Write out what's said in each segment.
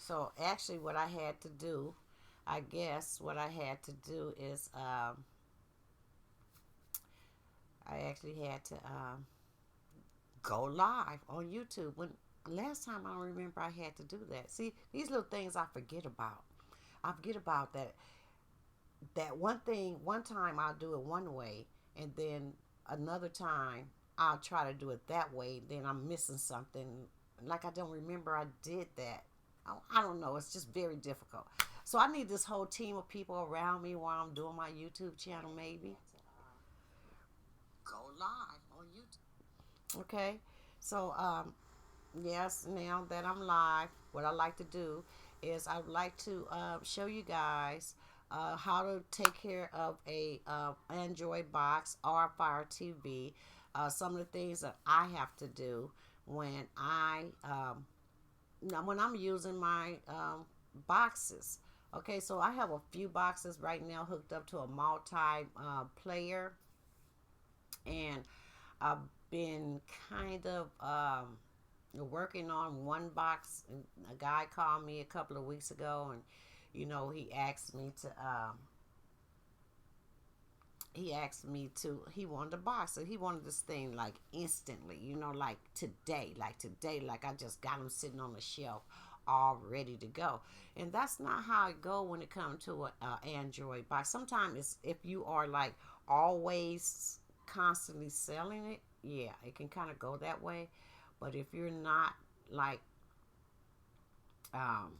So actually, what I had to do, I guess, what I had to do is I actually had to go live on YouTube. When last time I don't remember I had to do that. See, these little things I forget about. I forget about that one thing. One time I'll do it one way, and then another time I'll try to do it that way. Then I'm missing something. Like I don't remember I did that. I don't know. It's just very difficult. So I need this whole team of people around me while I'm doing my YouTube channel. Maybe go live on YouTube. Okay. So yes, now that I'm live, what I like to do is I would like to show you guys how to take care of a Android box or Fire TV. Some of the things that I have to do when when I'm using my boxes. Okay, so I have a few boxes right now hooked up to a multi player, and I've been kind of working on one box. A guy called me a couple of weeks ago, and he asked me to he wanted a box, so he wanted this thing like instantly, like today, like I just got him sitting on the shelf all ready to go. And that's not how it go when it comes to a Android box. Sometimes it's, if you are like always constantly selling it, yeah, it can kind of go that way. But if you're not like um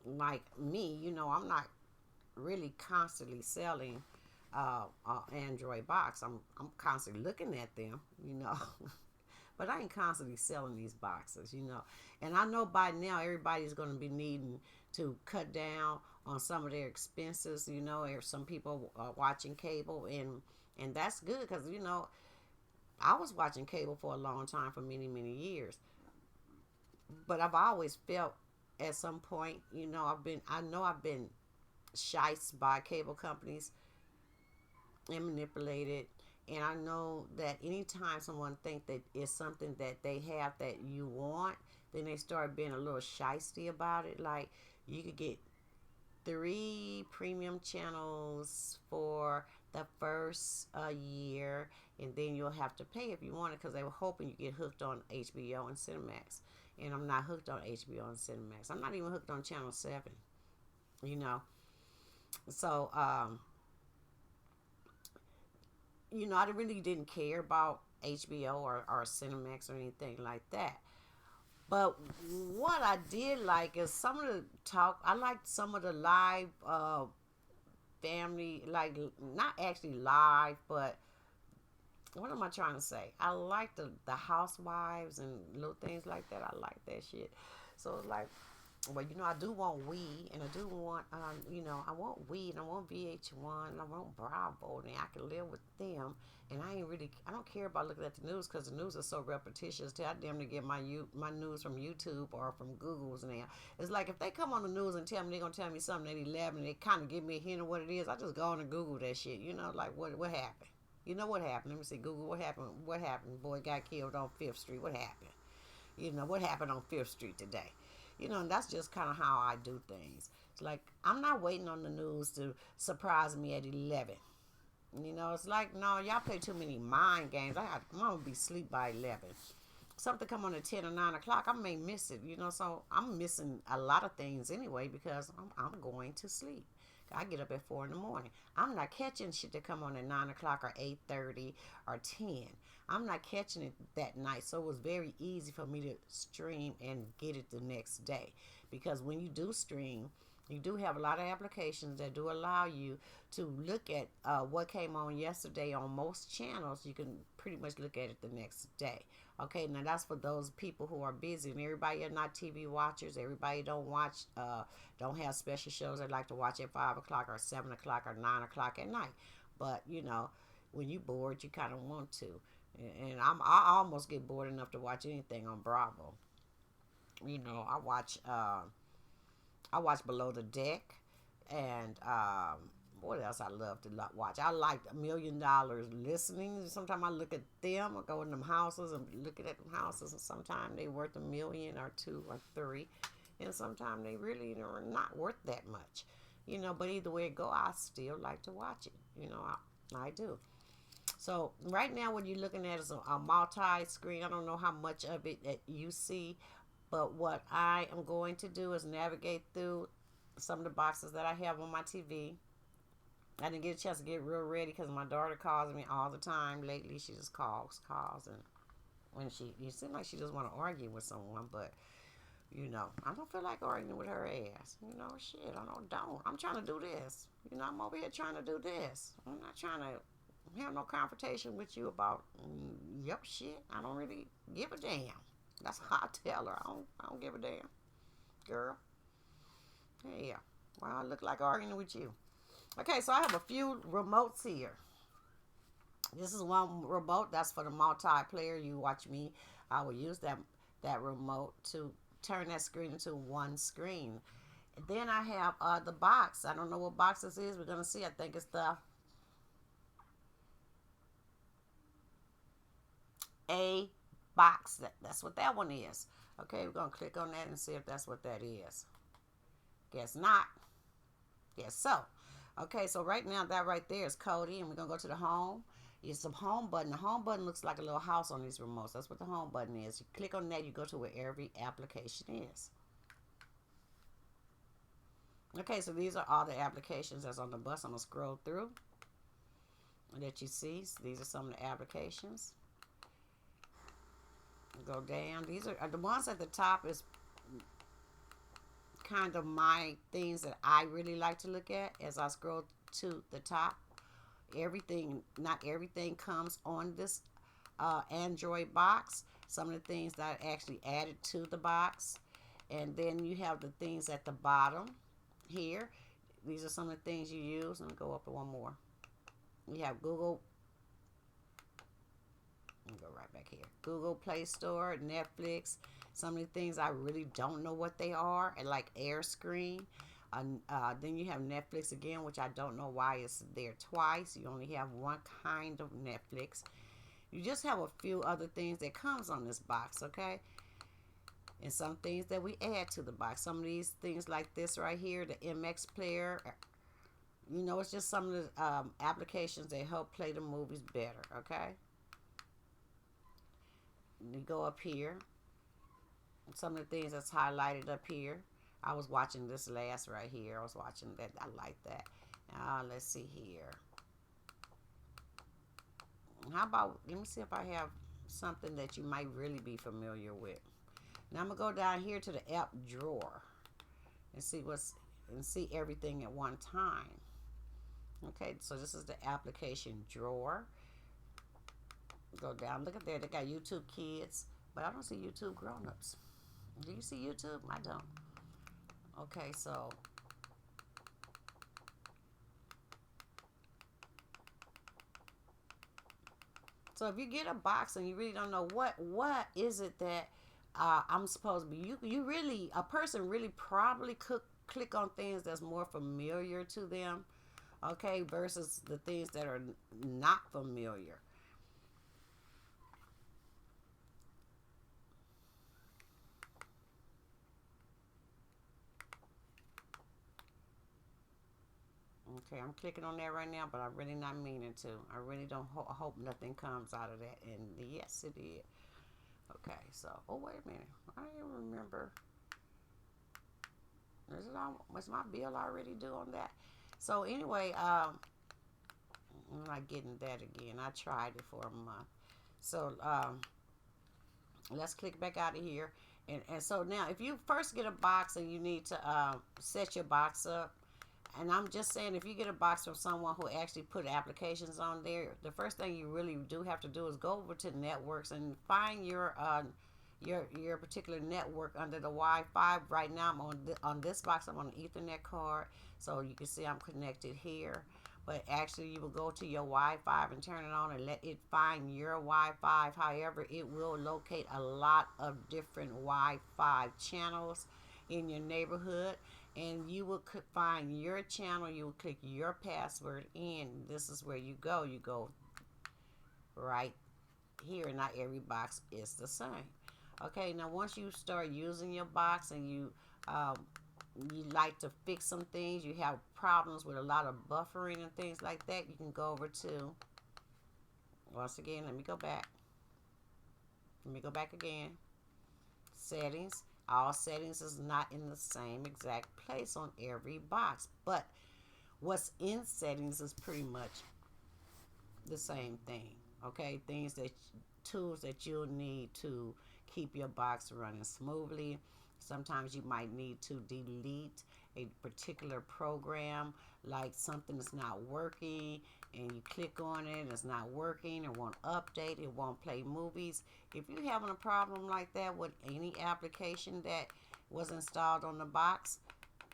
like me, I'm not really constantly selling Android box. I'm constantly looking at them. But I ain't constantly selling these boxes. And I know by now everybody's going to be needing to cut down on some of their expenses. Or some people are watching cable, and that's good because I was watching cable for a long time, for many many years, but I've always felt at some point, I've been shiced by cable companies and manipulated. And I know that anytime someone think that it's something that they have that you want, then they start being a little shisty about it. Like, you could get 3 premium channels for the first year, and then you'll have to pay if you want it, because they were hoping you get hooked on HBO and Cinemax. And I'm not hooked on HBO and Cinemax. I'm not even hooked on Channel 7. You know, so I really didn't care about HBO or Cinemax or anything like that. But what I did like is some of the talk. I liked some of the live family, like not actually live, but what am I trying to say? I like the housewives and little things like that. I like that shit. So it's like, well, I do want weed, and I do want, I want weed, and I want VH1, and I want Bravo, and I can live with them. And I don't care about looking at the news, because the news is so repetitious. I damn near get my news from YouTube or from Google's now. It's like if they come on the news and tell me they're gonna tell me something at 11, and they kind of give me a hint of what it is, I just go on and Google that shit. Like what happened? What happened? Let me see. Google, what happened? What happened? Boy got killed on Fifth Street. What happened? What happened on Fifth Street today? And that's just kind of how I do things. It's like I'm not waiting on the news to surprise me at 11. It's like, no, y'all play too many mind games. I'm gonna be asleep by 11. Something come on at 10 or 9 o'clock, I may miss it. So I'm missing a lot of things anyway, because I'm going to sleep. I get up at 4 in the morning. I'm not catching shit that come on at 9 o'clock or 8:30 or 10. I'm not catching it that night. So it was very easy for me to stream and get it the next day. Because when you do stream, you do have a lot of applications that do allow you to look at what came on yesterday on most channels. You can pretty much look at it the next day. Okay, now that's for those people who are busy, and everybody are not TV watchers. Everybody don't have special shows they like to watch at 5 o'clock or 7 o'clock or 9 o'clock at night. But when you bored, you kind of want to. And I almost get bored enough to watch anything on Bravo. I watch Below the Deck, and What else I love to watch? I like $1 Million Listening. Sometimes I look at them. I go in them houses and looking at them houses, and sometimes they worth $1 million or two or three, and sometimes they really are not worth that much. But either way it go, I still like to watch it. I do. So right now, what you're looking at is a multi-screen. I don't know how much of it that you see, but what I am going to do is navigate through some of the boxes that I have on my TV. I didn't get a chance to get real ready because my daughter calls me all the time. Lately, she just calls, and when you seem like she just want to argue with someone, but I don't feel like arguing with her ass. Shit, don't. I'm trying to do this. I'm over here trying to do this. I'm not trying to have no confrontation with you about yep shit. I don't really give a damn. That's how I tell her. I don't give a damn, girl. Yeah. Well, I look like arguing with you. Okay, so I have a few remotes here. This is one remote. That's for the multiplayer. You watch me. I will use that remote to turn that screen into one screen. Then I have the box. I don't know what box this is. We're gonna see. I think it's the A box. That's what that one is. Okay, we're gonna click on that and see if that's what that is. Guess not. Guess so. Okay, so right now that right there is Cody, and we're gonna go to the home. It's the home button. The home button looks like a little house on these remotes. That's what the home button is. You click on that, you go to where every application is. Okay, so these are all the applications that's on the bus. I'm gonna scroll through and that you see. So these are some of the applications. Go down. These are the ones at the top is kind of my things that I really like to look at as I scroll to the top. Not everything comes on this Android box. Some of the things that are actually added to the box. And then you have the things at the bottom here. These are some of the things you use. Let me go up to one more. You have Google. Let me go right back here. Google Play Store, Netflix. Some of the things I really don't know what they are, and like Air Screen. Then you have Netflix again, which I don't know why it's there twice. You only have one kind of Netflix. You just have a few other things that comes on this box, okay? And some things that we add to the box. Some of these things like this right here, the MX player. It's just some of the applications that help play the movies better, okay? You go up here. Some of the things that's highlighted up here. I was watching this last right here. I was watching that. I like that. Let's see here. How about, let me see if I have something that you might really be familiar with. Now I'm going to go down here to the app drawer and see everything at one time. Okay, so this is the application drawer. Go down, look at there. They got YouTube Kids, but I don't see YouTube Grown-ups. Do you see YouTube? I don't. Okay, so if you get a box and you really don't know what is it that I'm supposed to be, you really, a person really probably could click on things that's more familiar to them, okay, versus the things that are not familiar. Okay, I'm clicking on that right now, but I'm really not meaning to. I really don't hope nothing comes out of that. And yes, it did. Okay, so, oh, wait a minute. I don't remember. Was my bill already due on that? So, anyway, I'm not getting that again. I tried it for a month. So, let's click back out of here. And so now, if you first get a box and you need to set your box up, and I'm just saying, if you get a box from someone who actually put applications on there, the first thing you really do have to do is go over to networks and find your particular network under the Wi-Fi. Right now, I'm on this box. I'm on an Ethernet card, so you can see I'm connected here. But actually, you will go to your Wi-Fi and turn it on and let it find your Wi-Fi. However, it will locate a lot of different Wi-Fi channels in your neighborhood. and you will find your channel. You will click your password in. This is where you go. You go right here. Not every box is the same. Okay, now once you start using your box and you like to fix some things, you have problems with a lot of buffering and things like that, you can go over to, once again, let me go back again, settings. All settings is not in the same exact place on every box, but what's in settings is pretty much the same thing. Okay, tools that you'll need to keep your box running smoothly. Sometimes you might need to delete a particular program, like something is not working and you click on it and it's not working, it won't update, it won't play movies. If you're having a problem like that with any application that was installed on the box,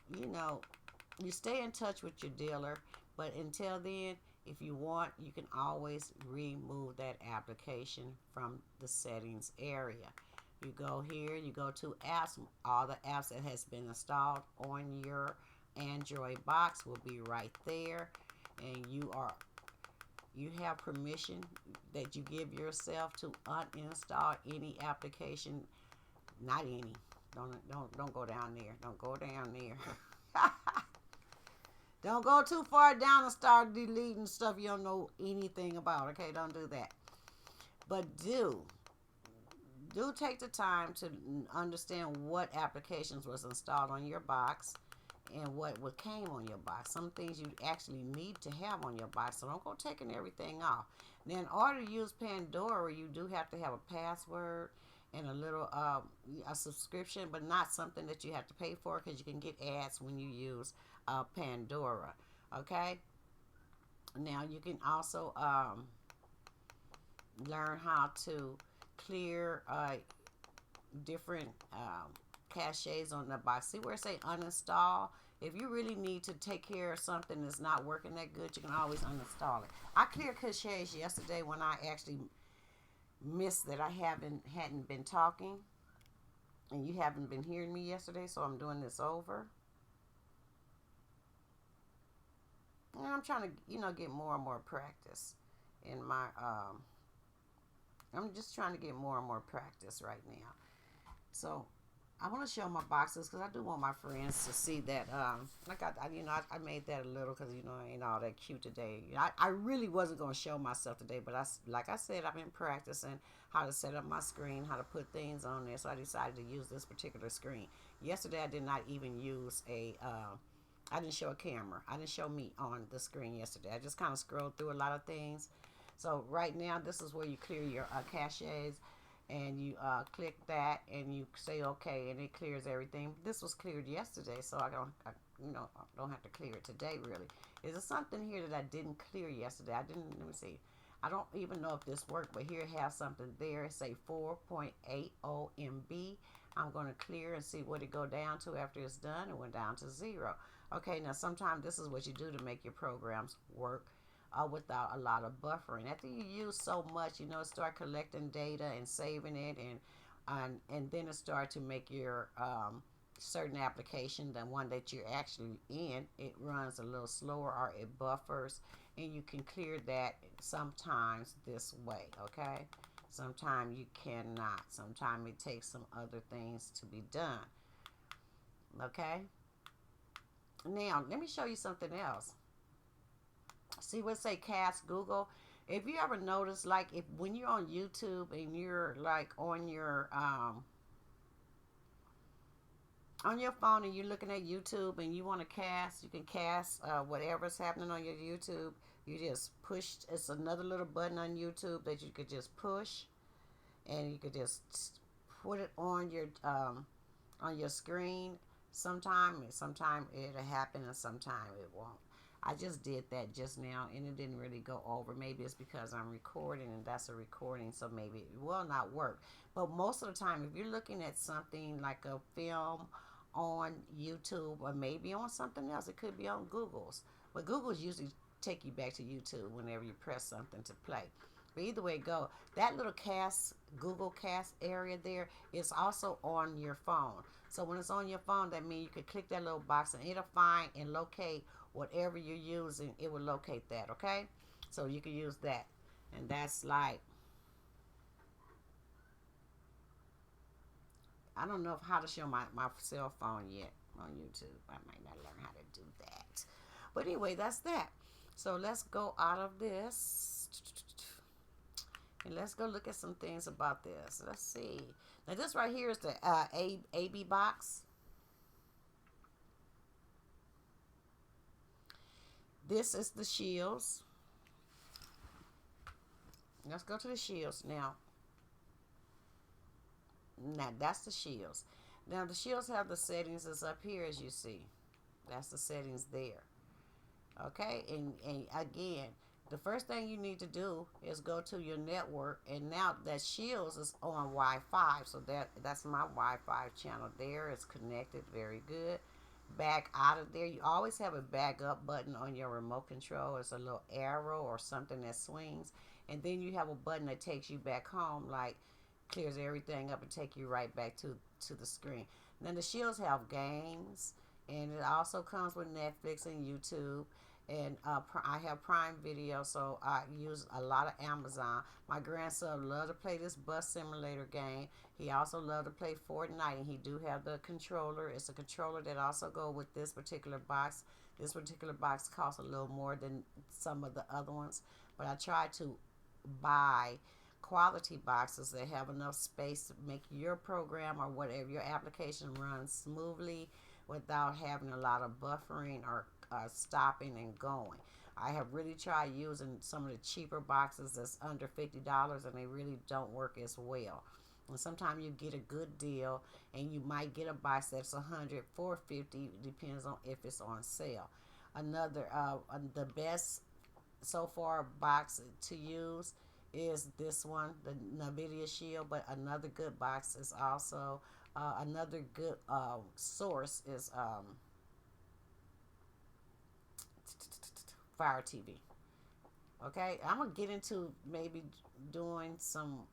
you stay in touch with your dealer. But until then, if you want, you can always remove that application from the settings area. You go here, you go to apps. All the apps that has been installed on your Android box will be right there, and you have permission that you give yourself to uninstall any application. Not any. Don't go down there. Don't go down there. Don't go too far down and start deleting stuff you don't know anything about. Okay, don't do that. But do take the time to understand what applications was installed on your box and what came on your box. Some things you actually need to have on your box, so don't go taking everything off. Now, in order to use Pandora, you do have to have a password and a little a subscription, but not something that you have to pay for, because you can get ads when you use Pandora. Okay, now you can also learn how to clear different caches on the box. See where it say uninstall? If you really need to take care of something that's not working that good, you can always uninstall it. I cleared caches yesterday when I actually missed that I hadn't been talking, and you haven't been hearing me yesterday, so I'm doing this over. And I'm trying to, get more and more practice in my, I'm just trying to get more and more practice right now. So I want to show my boxes because I do want my friends to see that, I made that a little because, I ain't all that cute today. I really wasn't going to show myself today, but like I said, I've been practicing how to set up my screen, how to put things on there, so I decided to use this particular screen. Yesterday, I did not even use I didn't show a camera. I didn't show me on the screen yesterday. I just kind of scrolled through a lot of things. So right now, this is where you clear your caches, and you click that, and you say okay, and it clears everything. This was cleared yesterday, so I don't have to clear it today. Really, is there something here that I didn't clear yesterday? Let me see. I don't even know if this worked, but here it has something there. It say 4.80 MB. I'm going to clear and see what it go down to after it's done. It went down to 0. Okay, now sometimes this is what you do to make your programs work without a lot of buffering. After you use so much, start collecting data and saving it, and then it start to make your certain application, the one that you're actually in, it runs a little slower or it buffers, and you can clear that sometimes this way. Okay, sometimes you cannot. Sometimes it takes some other things to be done. Okay, now let me show you something else. See what say cast Google. If you ever notice, like, if when you're on YouTube and you're like on your phone and you're looking at YouTube and you want to cast, you can cast whatever's happening on your YouTube. You just push. It's another little button on YouTube that you could just push, and you could just put it on your screen. Sometime it'll happen, and sometime it won't. I just did that just now, and it didn't really go over. Maybe it's because I'm recording, and that's a recording, so maybe it will not work. But most of the time, if you're looking at something like a film on YouTube, or maybe on something else, it could be on Google's. But Google's usually take you back to YouTube whenever you press something to play. But either way it go, that little cast, Google Cast area there is also on your phone. So when it's on your phone, that means you can click that little box and it'll find and locate whatever you're using. It will locate that, okay? So you can use that. And that's like, I don't know how to show my cell phone yet on YouTube. I might not learn how to do that. But anyway, that's that. So let's go out of this. And let's go look at some things about this. Let's see. Now this right here is the AB box. This is the shields. Let's go to the shields now. Now that's the shields. Now the shields have the settings is up here as you see. That's the settings there. Okay, and again, the first thing you need to do is go to your network, and now that shields is on Wi-Fi, so that's my Wi-Fi channel there. It's connected very good. Back out of there, you always have a backup button on your remote control. It's a little arrow or something that swings, and then you have a button that takes you back home, like clears everything up and take you right back to the screen. Then the shields have games, and it also comes with Netflix and YouTube. And I have Prime Video, so I use a lot of Amazon. My grandson loved to play this bus simulator game. He also loved to play Fortnite, and he do have the controller. It's a controller that also go with this particular box. This particular box costs a little more than some of the other ones, but I try to buy quality boxes that have enough space to make your program or whatever your application run smoothly without having a lot of buffering or stopping and going. I have really tried using some of the cheaper boxes that's under $50, and they really don't work as well. And sometimes you get a good deal, and you might get a box that's 100 for 50. Depends on if it's on sale. Another the best so far box to use is this one, the NVIDIA Shield. But another good box is also another good source is Fire TV. Okay, I'm gonna get into maybe doing some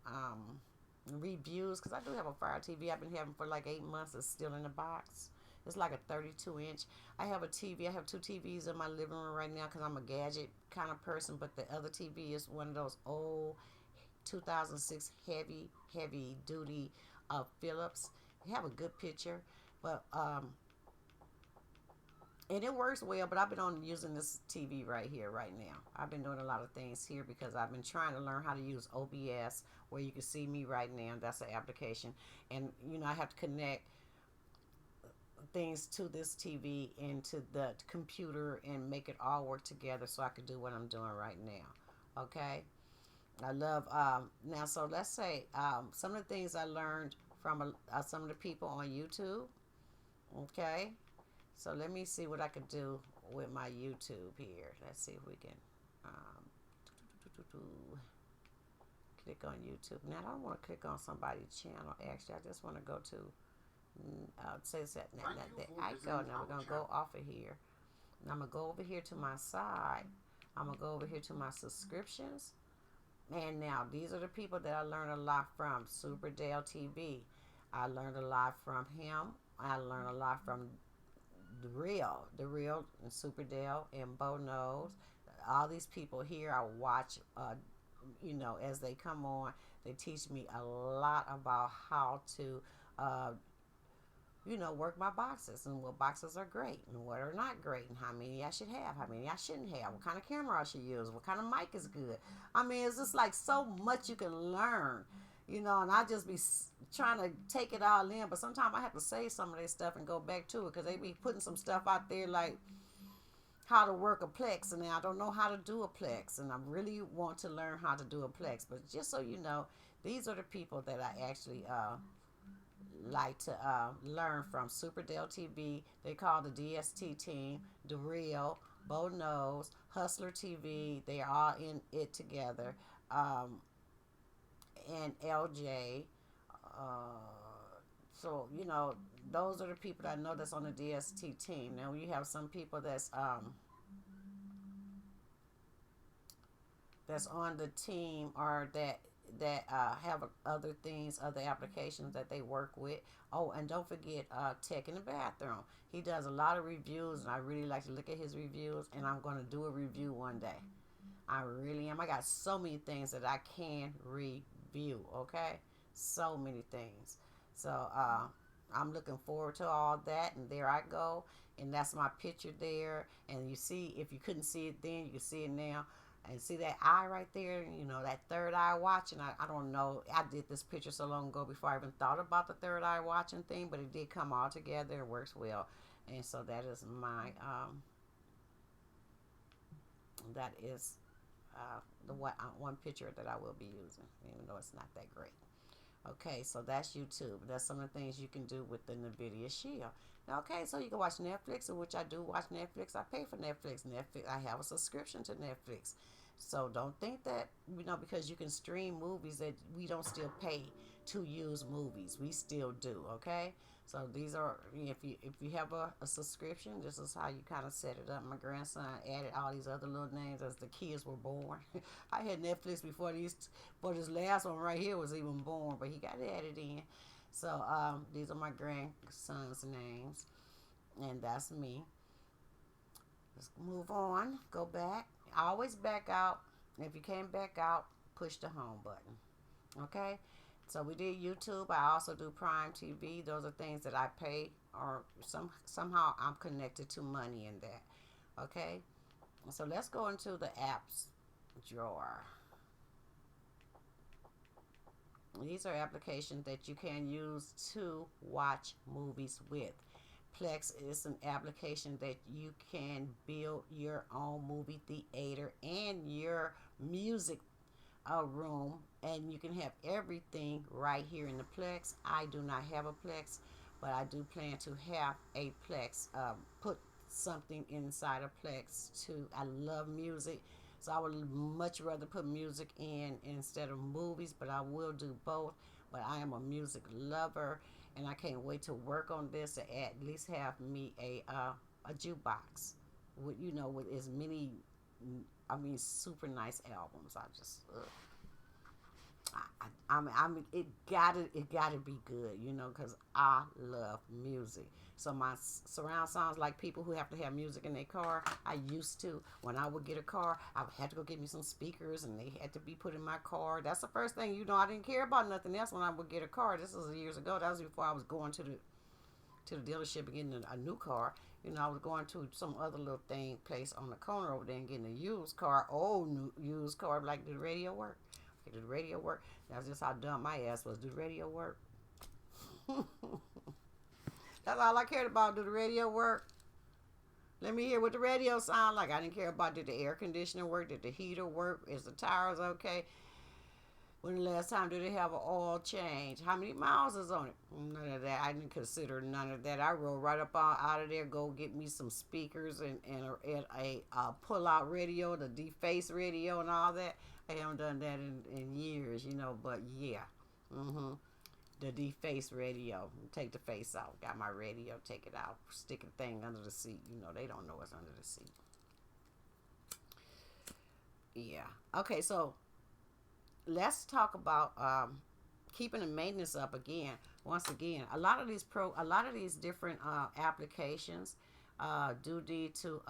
reviews, because I do have a Fire TV I've been having for like 8 months. It's still in the box. It's like a 32-inch. I have a TV. I have two TVs in my living room right now because I'm a gadget kind of person. But the other TV is one of those old 2006 heavy duty Philips. They have a good picture, but and it works well. But I've been on using this TV right here right now. I've been doing a lot of things here because I've been trying to learn how to use OBS, where you can see me right now. That's an application, and I have to connect things to this TV and to the computer and make it all work together so I could do what I'm doing right now. Okay, I love now. So let's say some of the things I learned from some of the people on YouTube. Okay, so let me see what I could do with my YouTube here. Let's see if we can click on YouTube. Now I don't want to click on somebody's channel. Actually, I just want to go to says that I go. Now we're gonna go off of here. And I'm gonna go over here to my side. I'm gonna go over here to my subscriptions. And now these are the people that I learned a lot from. Super Dale TV. I learned a lot from him. I learned a lot from the real, and Super Dale and Bo Knows. All these people here I watch. As they come on, they teach me a lot about how to. Work my boxes and what boxes are great and what are not great and how many I should have, how many I shouldn't have, what kind of camera I should use, what kind of mic is good. I mean, it's just like so much you can learn, and I just be trying to take it all in. But sometimes I have to save some of their stuff and go back to it because they be putting some stuff out there like how to work a Plex, and I don't know how to do a Plex, and I really want to learn how to do a Plex. But just so you know, these are the people that I actually like to learn from. Super Dell TV, they call the DST team, The Real, Bo Knows, Hustler TV, they are all in it together, and LJ. So, those are the people that I know that's on the DST team. Now, you have some people that's on the team or that have other things, other applications that they work with. Oh, and don't forget Tech in the Bathroom. He does a lot of reviews, and I really like to look at his reviews. And I'm gonna do a review one day. I really am. I got so many things that I can review. Okay, so many things. So I'm looking forward to all that. And there I go. And that's my picture there. And you see, if you couldn't see it then, you can see it now. And see that eye right there, you know, that third eye watching. I don't know. I did this picture so long ago before I even thought about the third eye watching thing, but it did come all together. It works well. And so that is my, that is the one picture that I will be using, even though it's not that great. Okay, so that's YouTube. That's some of the things you can do with the NVIDIA Shield. Okay, so you can watch Netflix, which I do watch Netflix. I pay for Netflix. I have a subscription to Netflix. So don't think that, you know, because you can stream movies that we don't still pay to use movies. We still do, okay? So these are, if you have a subscription, this is how you kind of set it up. My grandson added all these other little names as the kids were born. I had Netflix before this last one right here was even born, but he got it added in. So these are my grandson's names, and that's me. Let's move on. Go back. I always back out. If you can't back out, push the home button. Okay? So we did YouTube. I also do Prime TV. Those are things that I pay, or somehow I'm connected to money in that. Okay? So let's go into the apps drawer. These are applications that you can use to watch movies with. Plex is an application that you can build your own movie theater and your music room, and you can have everything right here in the Plex. I do not have a Plex, but I do plan to have a Plex. Put something inside a Plex too. I love music, so I would much rather put music in instead of movies, but I will do both. But I am a music lover, and I can't wait to work on this to at least have me a jukebox with, you know, with as many, I mean, super nice albums. I just I mean, it gotta be good, you know, because I love music. So my surround sounds like people who have to have music in their car. I used to, when I would get a car, I would have to go get me some speakers, and they had to be put in my car. That's the first thing, you know. I didn't care about nothing else when I would get a car. This was years ago. That was before I was going to the dealership and getting a new car. You know, I was going to some other little thing place on the corner over there and getting a used car, old new used car. Like, did the radio work? Okay, did the radio work? That's just how dumb my ass was. Did the radio work? That's all I cared about. Did the radio work? Let me hear what the radio sound like. I didn't care about, did the air conditioner work? Did the heater work? Is the tires okay? When the last time did it have an oil change? How many miles is on it? None of that. I didn't consider none of that. I rode right up out of there, go get me some speakers and a pull-out radio, the deface radio and all that. I haven't done that in years, you know, but yeah. Mm-hmm. The deface radio. Take the face out. Got my radio, take it out. Stick a thing under the seat. You know, they don't know what's under the seat. Yeah. Okay, so let's talk about keeping the maintenance up again. Once again, a lot of these different applications do need to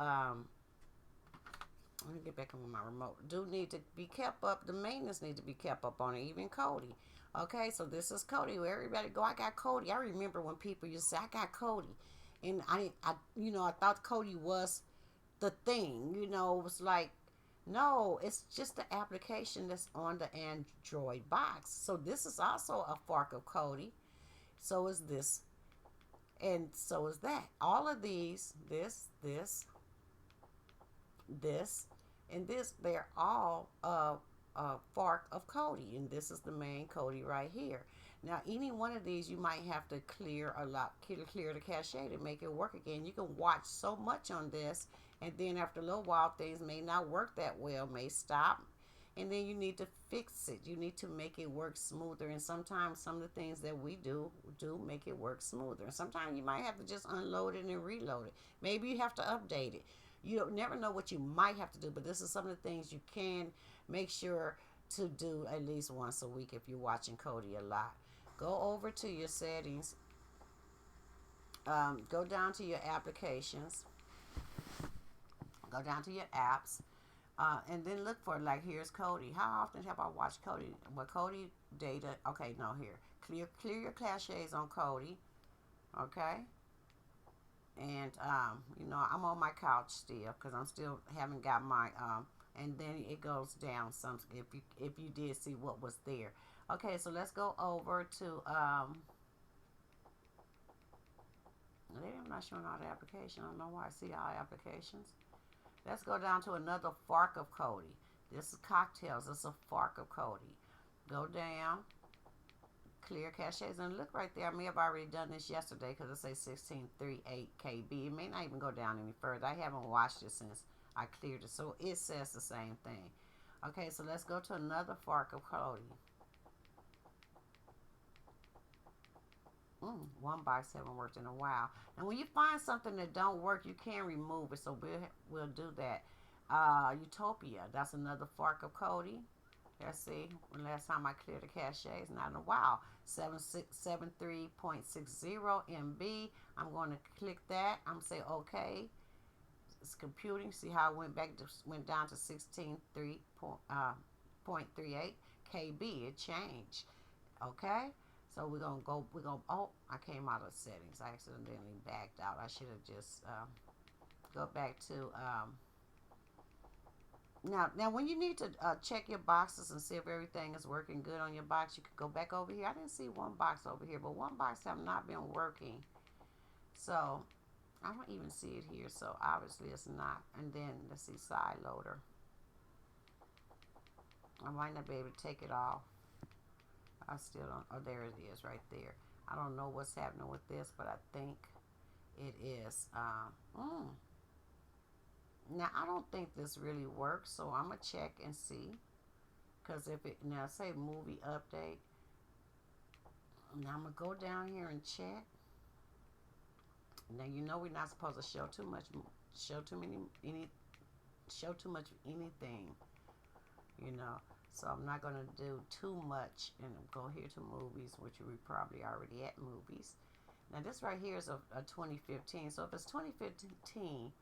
let me get back on my remote. Do need to be kept up. The maintenance need to be kept up on it. Even Cody. Okay, so this is Cody. Where everybody go, I got Cody. I remember when people used to say, I got Cody, and I thought Cody was the thing. You know, it was like, no, it's just the application that's on the Android box. So this is also a fork of Kodi. So is this, and so is that. All of these, this, and this, they're all a fork of Kodi, and this is the main Kodi right here. Now, any one of these, you might have to clear the cache to make it work again. You can watch so much on this, and then after a little while, things may not work that well, may stop, and then you need to fix it. You need to make it work smoother, and sometimes some of the things that we do make it work smoother. And sometimes you might have to just unload it and reload it. Maybe you have to update it. You don't never know what you might have to do, but this is some of the things you can make sure to do at least once a week if you're watching Kodi a lot. Go over to your settings. Go down to your applications. Go down to your apps. And then look for, like, here's Kodi. How often have I watched Kodi? Well, Kodi data. Okay, no, here. Clear your caches on Kodi. Okay. And I'm on my couch still because I'm still haven't got my and then it goes down some if you did see what was there. Okay, so let's go over to they're not showing all the application. I don't know why I see all applications. Let's go down to another fork of Kodi. This is cocktails. It's a fork of Kodi. Go down, clear caches, and look right there. I may have already done this yesterday because it says 1638 KB. It may not even go down any further. I haven't watched it since I cleared it, so it says the same thing. Okay, so let's go to another fork of Kodi. One box haven't worked in a while. And when you find something that don't work, you can remove it. So we'll do that. Utopia. That's another fork of Kodi. Let's see. When last time I cleared the caches, not in a while. 773.60 MB. I'm going to click that. I'm going to say OK. It's computing. See how it went down to 16.38 KB. It changed. Okay. So we're going to oh, I came out of settings. I accidentally backed out. I should have just go back to, now when you need to check your boxes and see if everything is working good on your box, you could go back over here. I didn't see one box over here, but one box have not been working. So I don't even see it here. So obviously it's not. And then let's see, side loader. I might not be able to take it off. I still don't. Oh, there it is right there. I don't know what's happening with this, but I think it is. Now, I don't think this really works, so I'm going to check and see. Because if it, now say movie update. Now, I'm going to go down here and check. Now, you know we're not supposed to show too much, show too much anything, you know. So I'm not going to do too much and go here to movies, which we probably already at movies. Now this right here is a 2015. So if it's 2015,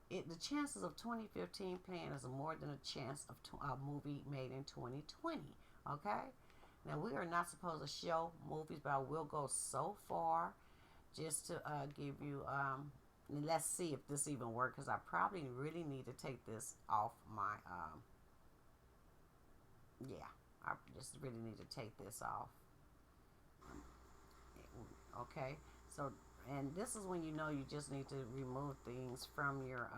the chances of 2015 playing is more than a chance of a movie made in 2020. Okay. Now we are not supposed to show movies, but I will go so far just to give you. Let's see if this even works, because I probably really need to take this off my. Yeah, I just really need to take this off. Okay, so, and this is when you know you just need to remove things from your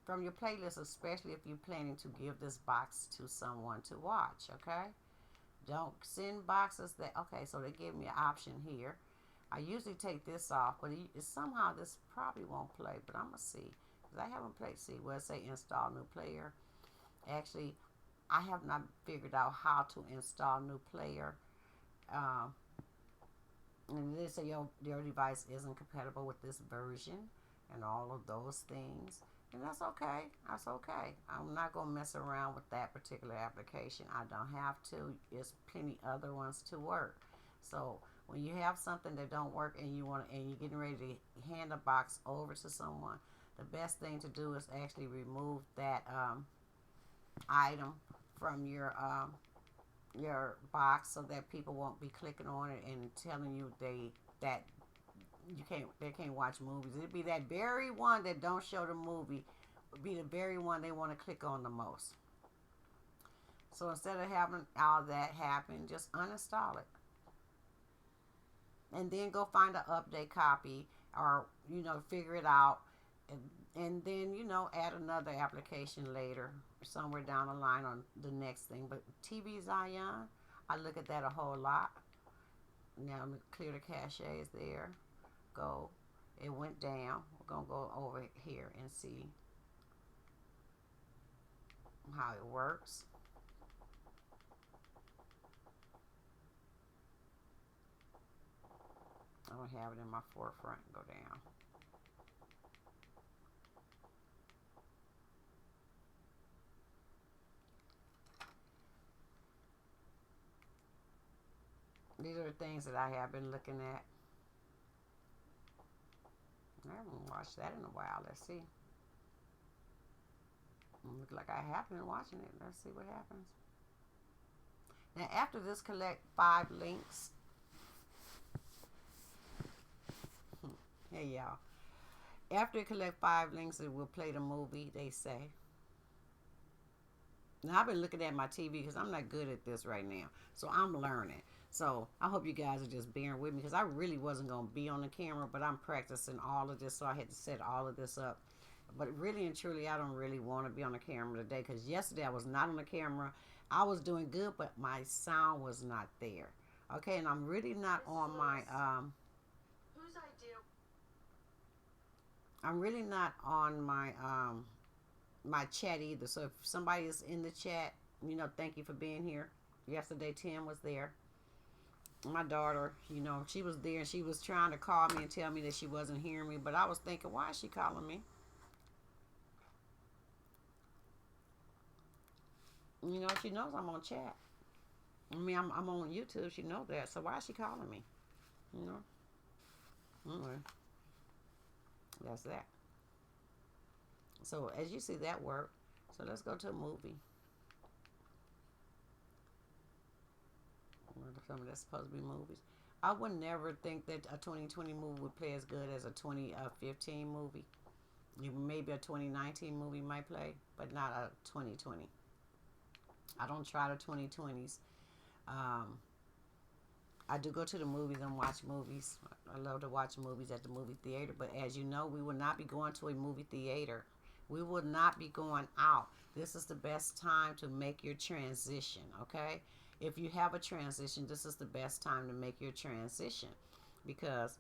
playlist, especially if you're planning to give this box to someone to watch. Okay, don't send boxes that. Okay, so they give me an option here. I usually take this off, but somehow this probably won't play. But I'm gonna see, because I haven't played. See where it say install new player. Actually, I have not figured out how to install new player. And they say your device isn't compatible with this version and all of those things. And that's okay. That's okay. I'm not going to mess around with that particular application. I don't have to. There's plenty other ones to work. So when you have something that don't work and you're getting ready to hand a box over to someone, the best thing to do is actually remove that item from your box, so that people won't be clicking on it and telling you they can't watch movies. It'd be that very one that don't show the movie, would be the very one they want to click on the most. So instead of having all that happen, just uninstall it. And then go find an update copy, or figure it out, and then add another application later, somewhere down the line on the next thing. But TV Zion, I look at that a whole lot. Now I'm gonna clear the caches there. Go. It went down. We're gonna go over here and see how it works. I don't have it in my forefront. Go down. These are the things that I have been looking at. I haven't watched that in a while. Let's see. Look like I have been watching it. Let's see what happens. Now, after this, collect 5 links. Hey, y'all. After it collect 5 links, it will play the movie, they say. Now, I've been looking at my TV because I'm not good at this right now. So, I'm learning. So, I hope you guys are just bearing with me because I really wasn't going to be on the camera, but I'm practicing all of this. So, I had to set all of this up. But really and truly, I don't really want to be on the camera today because yesterday I was not on the camera. I was doing good, but my sound was not there. Okay, and I'm really not on my whose idea? I'm really not on my chat either. So if somebody is in the chat, you know, thank you for being here. Yesterday, Tim was there. My daughter, you know, she was there and she was trying to call me and tell me that she wasn't hearing me. But I was thinking, why is she calling me? You know, she knows I'm on chat. I mean, I'm on YouTube. She knows that. So why is she calling me? You know? Anyway, that's that. So as you see, that worked. So let's go to a movie. Some of that's supposed to be movies. I would never think that a 2020 movie would play as good as a 2015 movie. Maybe a 2019 movie might play, but not a 2020. I don't try the 2020s. I do go to the movies and watch movies. I love to watch movies at the movie theater. But as you know, we will not be going to a movie theater. We will not be going out. This is the best time to make your transition, okay? If you have a transition, this is the best time to make your transition because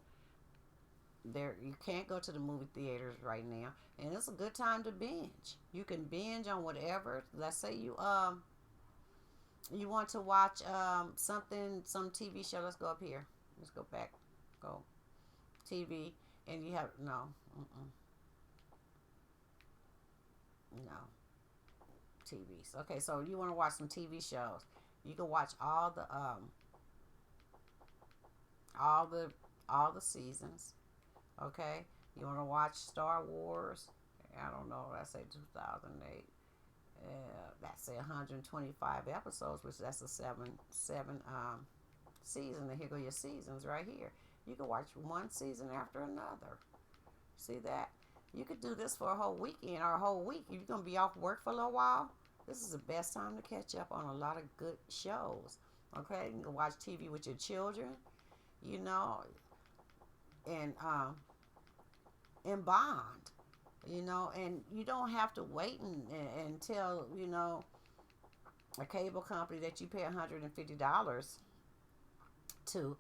you can't go to the movie theaters right now, and it's a good time to binge. You can binge on whatever. Let's say you want to watch some TV show. Let's go up here. Let's go back. Go TV, and you have no, no TVs. Okay, so you want to watch some TV shows. You can watch all the seasons. Okay, you want to watch Star Wars? I don't know. I say 2008. That's 125 episodes, which that's a seven season. And here go your seasons right here. You can watch one season after another. See that? You could do this for a whole weekend or a whole week. If you're gonna be off work for a little while, this is the best time to catch up on a lot of good shows. Okay, you can watch TV with your children, you know, and bond, you know, and you don't have to wait until, you know, a cable company that you pay $150 to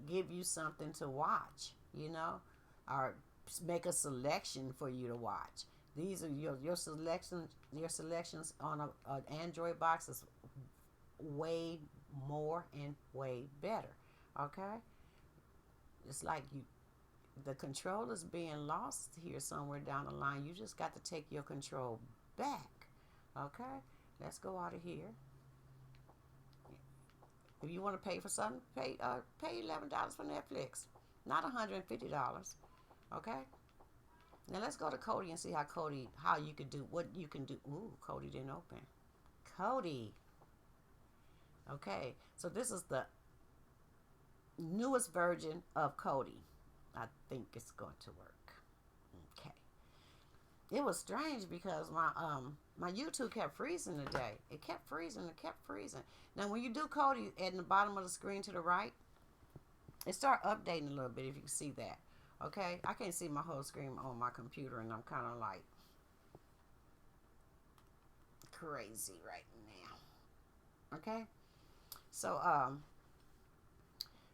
give you something to watch, you know, or make a selection for you to watch. These are your selections. Your selections on an Android box is way more and way better. Okay, it's like the control is being lost here somewhere down the line. You just got to take your control back. Okay, let's go out of here. If you want to pay for something, pay $11 for Netflix, not $150. Okay. Now let's go to Cody and see how you could do what you can do. Ooh, Cody didn't open. Cody. Okay, so this is the newest version of Cody. I think it's going to work. Okay. It was strange because my YouTube kept freezing today. It kept freezing. Now when you do Cody at the bottom of the screen to the right, it start updating a little bit if you can see that. Okay, I can't see my whole screen on my computer, and I'm kind of like crazy right now. Okay, so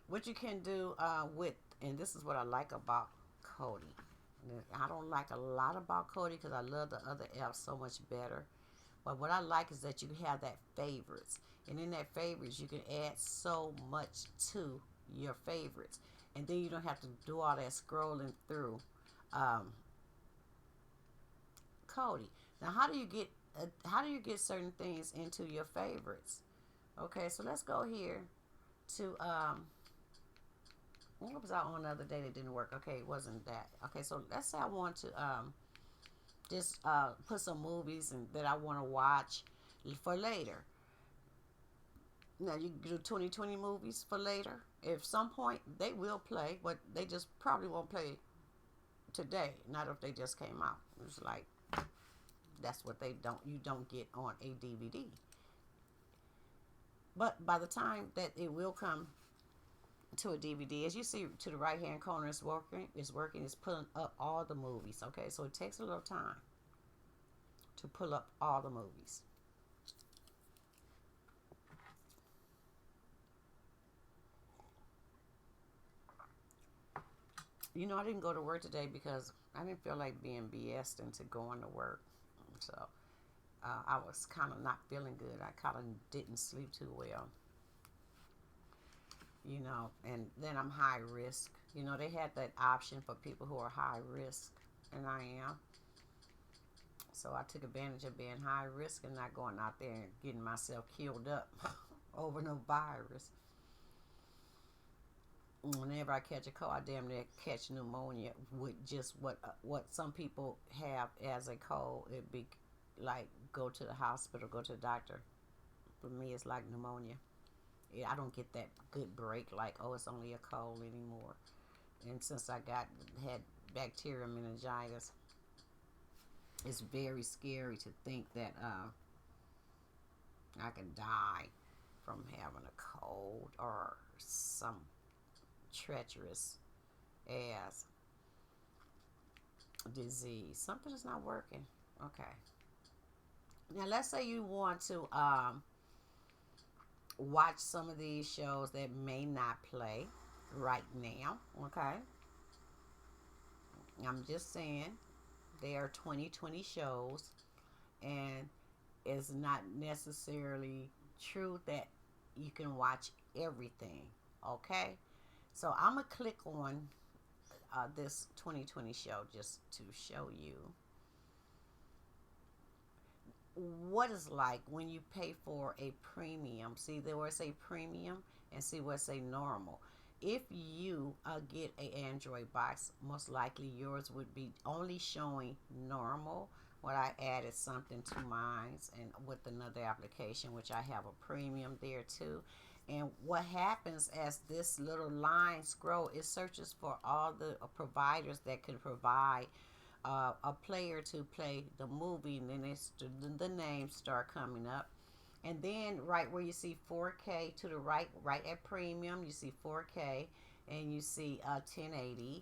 what you can do and this is what I like about Cody. I don't like a lot about Cody because I love the other apps so much better. But what I like is that you have that favorites, and in that favorites you can add so much to your favorites. And then you don't have to do all that scrolling through Cody. Now, how do you get certain things into your favorites? Okay, so let's go here to what was I on the other day that didn't work? Okay, it wasn't that. Okay, so let's say I want to just put some movies and that I want to watch for later. Now you can do 2020 movies for later. If some point they will play, but they just probably won't play today. Not if they just came out. It's like that's what they don't you don't get on a DVD. But by the time that it will come to a DVD, as you see to the right hand corner, it's working. It's pulling up all the movies. Okay, so it takes a little time to pull up all the movies. You know, I didn't go to work today because I didn't feel like being BS'd into going to work. So I was kind of not feeling good. I kind of didn't sleep too well. You know, and then I'm high risk. You know, they had that option for people who are high risk, and I am. So I took advantage of being high risk and not going out there and getting myself killed up over no virus. Whenever I catch a cold, I damn near catch pneumonia with just what some people have as a cold. It'd be like go to the hospital, go to the doctor. For me, it's like pneumonia. Yeah, I don't get that good break like, oh, it's only a cold anymore. And since I had bacterial meningitis, it's very scary to think that I can die from having a cold or some treacherous ass disease. Something is not working. Okay. Now let's say you want to watch some of these shows that may not play right now. Okay. I'm just saying they are 2020 shows, and it's not necessarily true that you can watch everything. Okay. So I'm going to click on this 2020 show just to show you what it's like when you pay for a premium. See there where it say premium and see where it say normal. If you get a Android box, most likely yours would be only showing normal. What I added something to mine and with another application, which I have a premium there too. And what happens as this little line scroll, it searches for all the providers that can provide a player to play the movie, and then the names start coming up. And then right where you see 4K to the right, right at premium, you see 4K, and you see 1080p,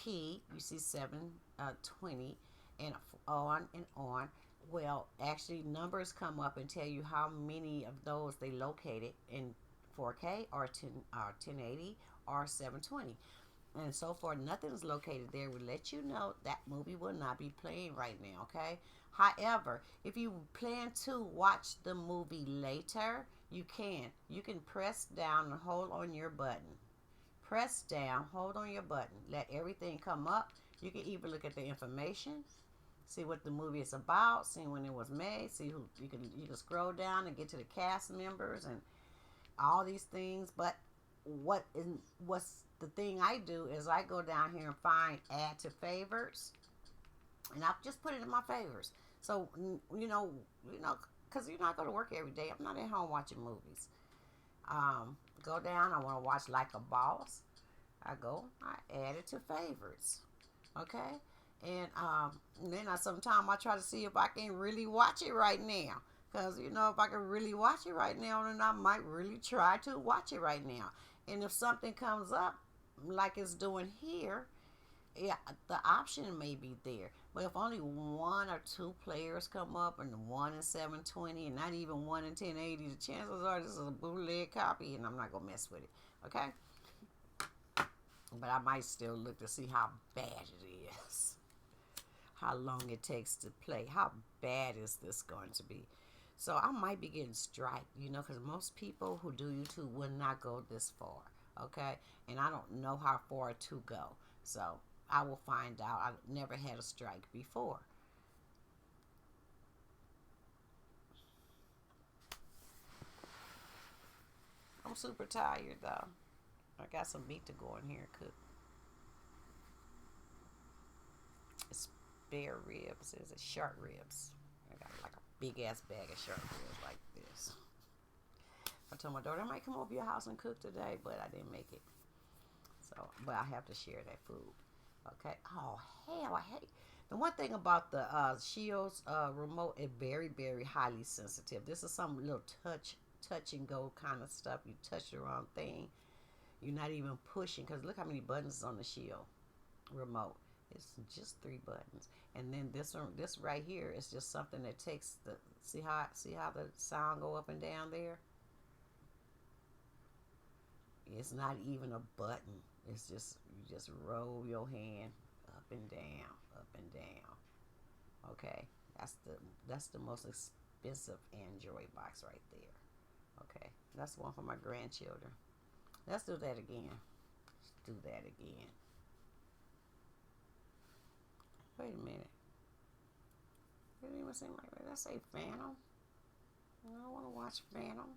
you see 720, and on and on. Well, actually, numbers come up and tell you how many of those they located in 4K or 1080 or 720. And so far, nothing is located there. Will let you know that movie will not be playing right now, okay? However, if you plan to watch the movie later, you can. You can press down and hold on your button. Press down, hold on your button. Let everything come up. You can even look at the information, see what the movie is about, see when it was made, see who you can scroll down and get to the cast members and all these things. But what's the thing I do is I go down here and find add to favorites, and I'll just put it in my favorites. So because you're not going to work every day. I'm not at home watching movies. Go down. I want to watch Like a Boss. I add it to favorites. Okay, and then sometimes I try to see if I can really watch it right now. Because, if I can really watch it right now, then I might really try to watch it right now. And if something comes up, like it's doing here, yeah, the option may be there. But if only one or two players come up, and one in 720, and not even one in 1080, the chances are this is a bootleg copy, and I'm not going to mess with it. Okay? But I might still look to see how bad it is. How long it takes to play. How bad is this going to be? So I might be getting striked, because most people who do YouTube will not go this far, okay? And I don't know how far to go. So I will find out. I've never had a strike before. I'm super tired though. I got some meat to go in here and cook. It's spare ribs. Is it shark ribs? I got like a big ass bag of shark ribs like this. I told my daughter I might come over your house and cook today, but I didn't make it. So, but I have to share that food. Okay. Oh hell, I hate. The one thing about the Shield's remote is very, very highly sensitive. This is some little touch and go kind of stuff. You touch the wrong thing, you're not even pushing. Cause look how many buttons is on the Shield remote. It's just 3 buttons, and then this one, this right here, is just something that takes the see how the sound go up and down there. It's not even a button. It's just you just roll your hand up and down, up and down. Okay, that's the most expensive Android box right there. Okay, that's one for my grandchildren. Let's do that again. Let's do that again. Wait a minute. It didn't even seem like that. Let's say Phantom. I don't want to watch Phantom.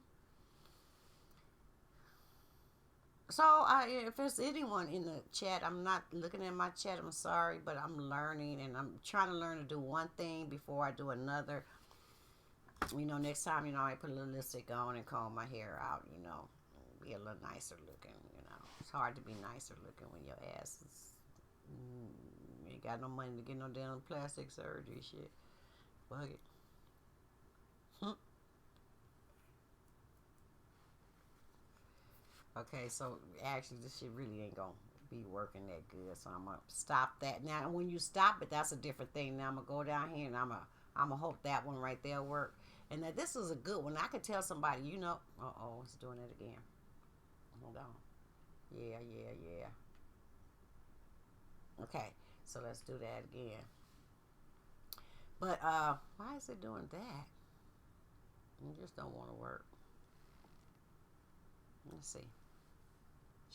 So, if there's anyone in the chat, I'm not looking at my chat. I'm sorry, but I'm learning, and I'm trying to learn to do one thing before I do another. You know, next time, you know, I put a little lipstick on and comb my hair out. You know, be a little nicer looking. You know, it's hard to be nicer looking when your ass is. You ain't got no money to get no damn plastic surgery shit. Fuck it. Okay, so actually this shit really ain't gonna be working that good, so I'm gonna stop that. Now when you stop it, that's a different thing. Now I'm gonna go down here and I'm gonna hope that one right there work. And that this is a good one. I could tell somebody, you know, it's doing it again. Hold on. Yeah. Okay, so let's do that again. But why is it doing that? It just don't want to work. Let's see.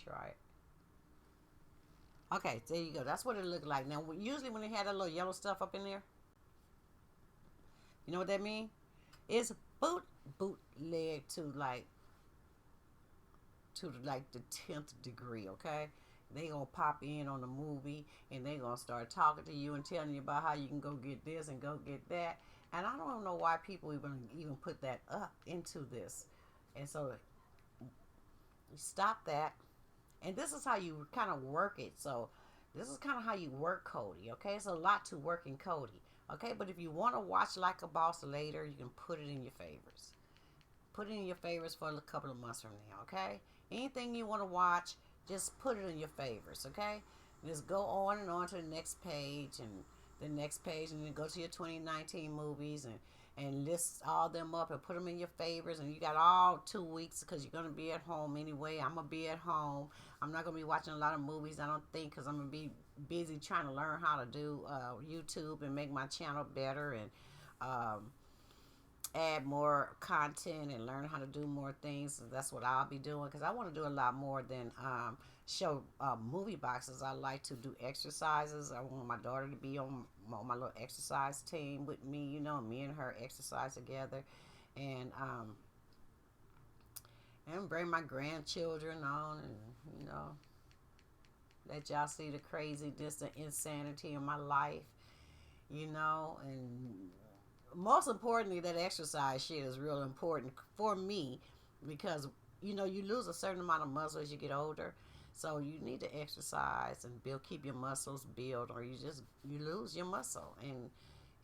Try it. Okay, there you go. That's what it looked like. Now, usually when they had that little yellow stuff up in there, you know what that means? It's bootleg to like the 10th degree. Okay, they gonna pop in on the movie and they gonna start talking to you and telling you about how you can go get this and go get that. And I don't know why people even put that up into this. And so you stop that. And this is how you kind of work it. So this is kind of how you work Kodi. Okay, it's a lot to work in Kodi. Okay, but if you want to watch Like a Boss later, you can put it in your favorites. Put it in your favorites for a couple of months from now. Okay, anything you want to watch, just put it in your favorites. Okay, just go on and on to the next page and the next page, and then go to your 2019 movies and list all them up and put them in your favorites. And you got all 2 weeks because you're going to be at home anyway. I'm going to be at home. I'm not going to be watching a lot of movies, I don't think, because I'm going to be busy trying to learn how to do YouTube and make my channel better and add more content and learn how to do more things. So that's what I'll be doing, because I want to do a lot more than show movie boxes. I like to do exercises. I want my daughter to be on my little exercise team with me, you know, me and her exercise together, and bring my grandchildren on, and you know, let y'all see the craziness, the insanity in my life, you know. And most importantly, that exercise shit is real important for me, because you know, you lose a certain amount of muscle as you get older, so you need to exercise and keep your muscles build, or you lose your muscle.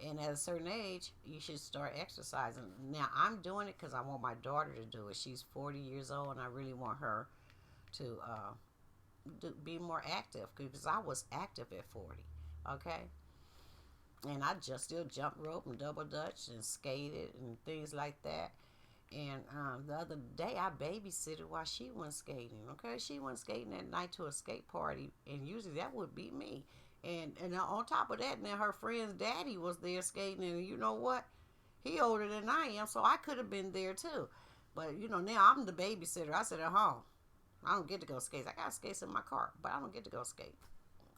And at a certain age, you should start exercising. Now I'm doing it because I want my daughter to do it. She's 40 years old, and I really want her to be more active, because I was active at 40. Okay, and I just still jump rope and double dutch and skated and things like that. And the other day I babysitted while she went skating. Okay, she went skating at night to a skate party, and usually that would be me. And on top of that, now her friend's daddy was there skating, and you know what? He older than I am, so I could have been there too. But you know, now I'm the babysitter. I sit at home. I don't get to go skate. I got skates in my car, but I don't get to go skate.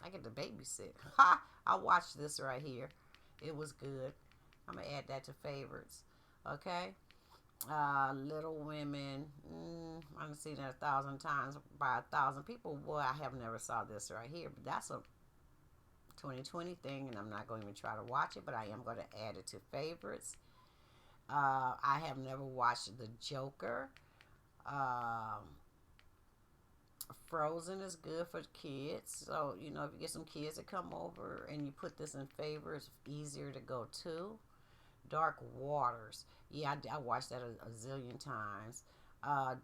I get to babysit. Ha! I watched this right here. It was good. I'm gonna add that to favorites. Okay. Little Women. I've seen that 1,000 times by 1,000 people. Boy, I have never saw this right here. But that's a 2020 thing, and I'm not going to even try to watch it, but I am going to add it to favorites. I have never watched The Joker. Um, Frozen is good for kids. So, you know, if you get some kids to come over and you put this in favor, it's easier to go to. Dark Waters. Yeah, I watched that a zillion times.